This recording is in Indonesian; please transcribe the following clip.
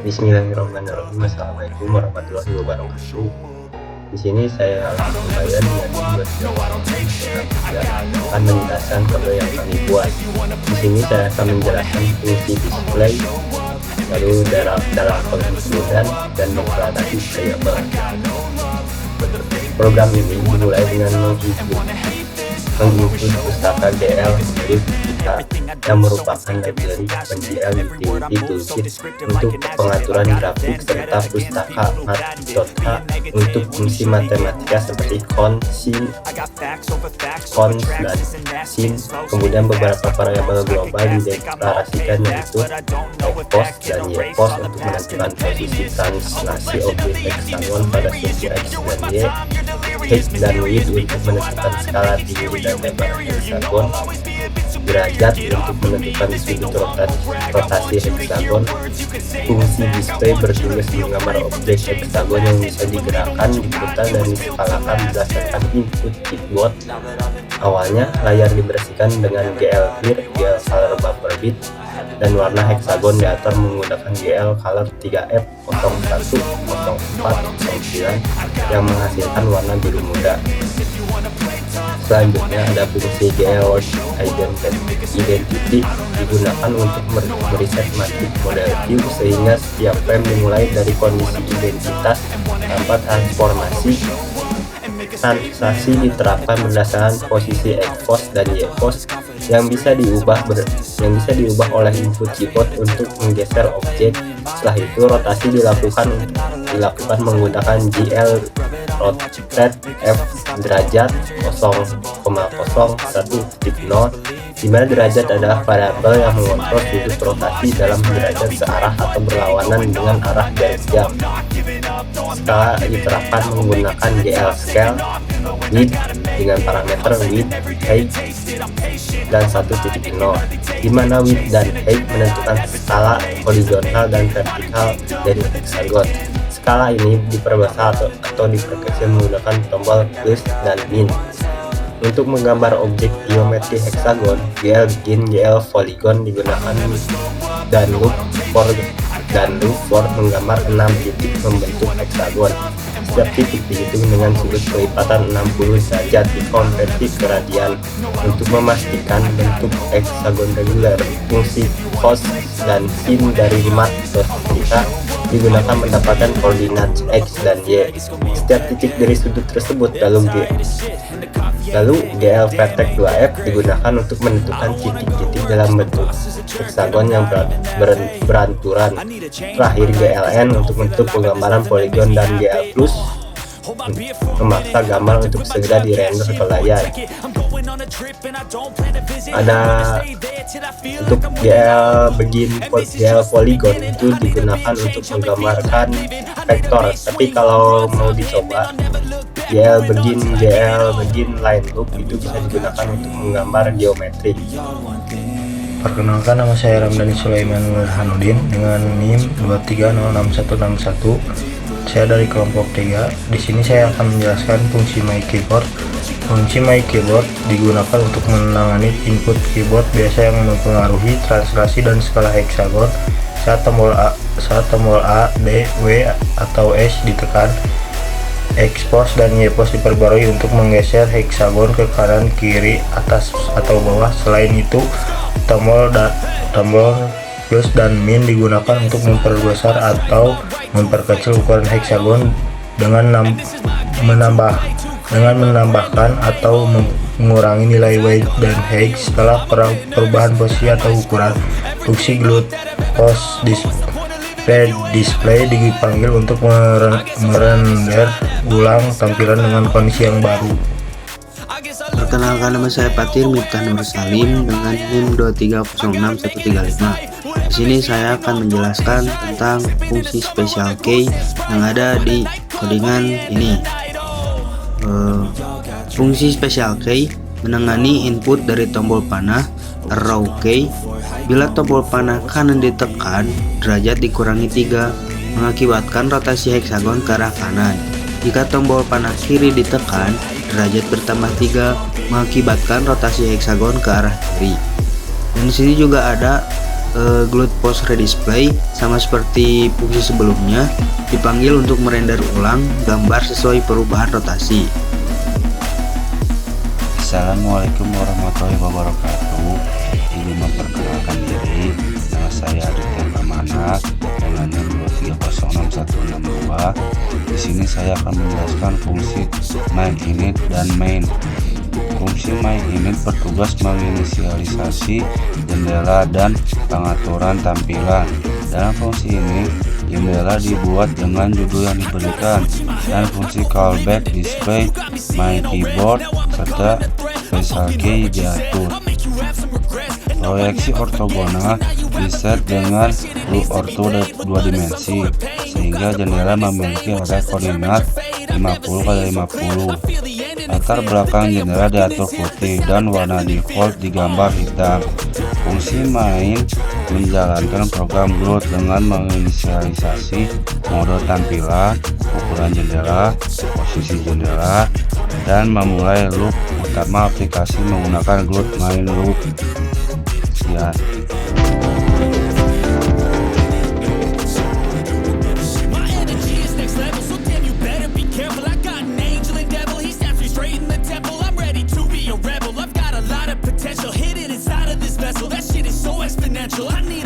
Bismillahirrahmanirrahim. Assalamualaikum warahmatullahi wabarakatuh. Di sini saya Al-Bayan akan menjelaskan kode yang kami buat. Di sini saya akan menjelaskan fungsi display, lalu dalam pengisian dan mengatasi variabel. Program ini dimulai dengan menginput pustaka GL kita yang merupakan library OpenGL Utility Toolkit untuk pengaturan grafik serta pustaka mat.h untuk fungsi matematika seperti cons, sin, dan sin. Kemudian beberapa variabel global dideklarasikan yaitu xpos dan ypos untuk menentukan posisi translasi objek hexagon pada suku x dan y, height dan width untuk menentukan skala tinggi dan lebar hexagon, derajat untuk menentukan sudut rotasi hexagon. Fungsi display bertugas menggambar objek hexagon yang bisa digerakkan, diputar, dan diskalakan berdasarkan input keyboard. Awalnya layar dibersihkan dengan GL Clear, GL Color Buffer Bit, dan warna hexagon diatur menggunakan GL Color 3F010409 yang menghasilkan warna biru muda. Selanjutnya ada fungsi GL Word Identity digunakan untuk mereset matrix model view sehingga setiap frame dimulai dari kondisi identitas tanpa transformasi. Transaksi diterapkan berdasarkan posisi xpos dan ypos yang bisa diubah oleh input keyboard untuk menggeser objek. Setelah itu rotasi dilakukan menggunakan GL rotate f derajat 0,01.0, di mana derajat adalah variabel yang mengontrol sudut rotasi dalam derajat searah atau berlawanan dengan arah garis jam. Skala diterapkan menggunakan GL Scale Width dengan parameter width, height, dan 1.0, di mana width dan height menentukan skala horizontal dan vertikal dari hexagon. Skala ini diperbesar atau diperkecil menggunakan tombol plus dan min. Untuk menggambar objek geometri hexagon, GL Begin, GL Polygon digunakan dan loop for menggambar 6 titik membentuk hexagon. Setiap titik dihitung dengan sudut kelipatan 60 derajat dikonversi ke radian untuk memastikan bentuk hexagon reguler. Fungsi cos dan sin dari mat.kita digunakan mendapatkan koordinat x dan y setiap titik dari sudut tersebut. Lalu GL Vertex 2F digunakan untuk menentukan titik-titik dalam bentuk hexagon yang beranturan. Terakhir GLN untuk bentuk penggambaran poligon, dan GL Plus memaksa gambar untuk segera dirender ke layar. Ada untuk GL Begin, GL Polygon itu digunakan untuk menggambarkan vektor, tapi kalau mau dicoba GL Begin Line Loop itu bisa digunakan untuk menggambar geometri. Perkenalkan, nama saya Ramdhani Sulaiman Burhanuddin dengan NIM 2306161. Saya dari kelompok 3. Di sini saya akan menjelaskan fungsi My Keyboard. Fungsi My Keyboard digunakan untuk menangani input keyboard biasa yang mempengaruhi translasi dan skala hexagon. Saat tombol A, D, W, atau S ditekan, xpos dan ypos diperbarui untuk menggeser hexagon ke kanan, kiri, atas, atau bawah. Selain itu, tombol plus dan min digunakan untuk memperbesar atau memperkecil ukuran hexagon dengan menambahkan atau mengurangi nilai width dan height setelah perubahan posisi atau ukuran. Fungsi glued post display dipanggil untuk merender ulang tampilan dengan kondisi yang baru. Perkenalkan, nama saya Fatir Miftah Nur Salim dengan NIM 2306135. Di sini saya akan menjelaskan tentang fungsi special key yang ada di codingan ini. Fungsi special key menangani input dari tombol panah arrow key. Bila tombol panah kanan ditekan, derajat dikurangi 3 mengakibatkan rotasi hexagon ke arah kanan. Jika tombol panah kiri ditekan, derajat bertambah 3 mengakibatkan rotasi hexagon ke arah kiri. Dan di sini juga ada GLUT Post Redisplay sama seperti fungsi sebelumnya dipanggil untuk merender ulang gambar sesuai perubahan rotasi. Assalamualaikum warahmatullahi wabarakatuh. Ini memperkenalkan diri, nama saya Aditya Pramana dengan NIM 2306162. Di sini saya akan menjelaskan fungsi MyInit dan main. Fungsi MyInit bertugas menginisialisasi jendela dan pengaturan tampilan. Dalam fungsi ini, jendela dibuat dengan judul yang diberikan, dan fungsi callback display my keyboard serta special key diatur. Proyeksi ortogonal diset dengan blue ortho 2 dimensi, sehingga jendela memiliki arah koordinat 50x50. Latar belakang jendela diatur putih dan warna default digambar hitam. Fungsi main menjalankan program GLUT dengan menginisialisasi mode tampilan, ukuran jendela, posisi jendela, dan memulai loop utama aplikasi menggunakan GLUT main loop. Ya. I need